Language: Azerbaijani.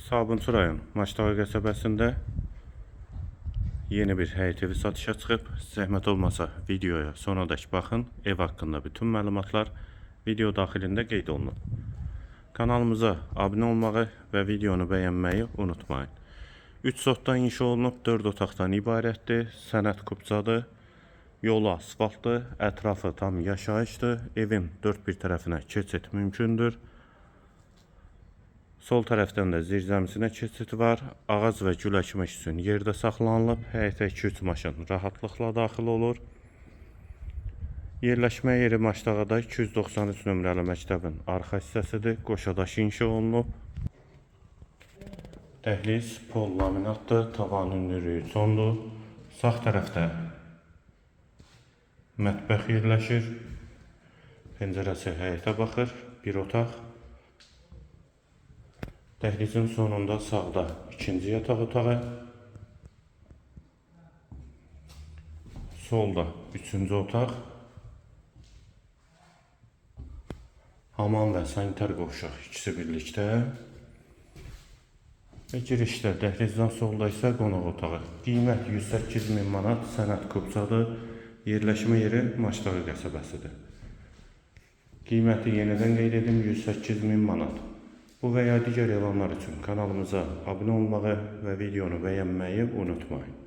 Sabunçu rayon Maçdağı qəsəbəsində yeni bir həyət evi satışa çıxıb. Zəhmət olmasa videoya sonadək baxın. Ev haqqında bütün məlumatlar video daxilində qeyd olunub. Kanalımıza abunə olmağı və videonu bəyənməyi unutmayın. 3 sotdan inşa olunub, 4 otaqdan ibarətdir. Sənət kubcadır. Yolu asfaltdır. Ətrafı tam yaşayışdır. Evin dörd bir tərəfinə keçid mümkündür. Sol tərəfdən də zirzəmisinə keçid var. Ağac və gül əkmək üçün yerdə saxlanılıb. Həyətə 2-3 maşın rahatlıqla daxil olur. Yerləşmə yeri Maçdağda 293 nömrəli məktəbin arxa hissəsidir. Qoşadaş inşa olunub. Dəhliz pol laminatdır. Tavan hündürlüyü sondur. Sağ tərəfdə mətbəx yerləşir. Pəncərəsi həyətə baxır. Bir otaq. Dəhlizin sonunda sağda ikinci yataq otağı. Solda üçüncü otaq. Hamam və sanitar qovşaq ikisi birlikdə. Və girişdə dəhlizdən solda isə qonaq otağı. Qiymət 108.000 manat, sənət kubcadır. Yerləşmə yeri Maçdağı qəsəbəsidir. Qiyməti yenidən qeyd edim, 108.000 manat. Bu və ya digər elanlar üçün kanalımıza abunə olmağı və videonu bəyənməyi unutmayın.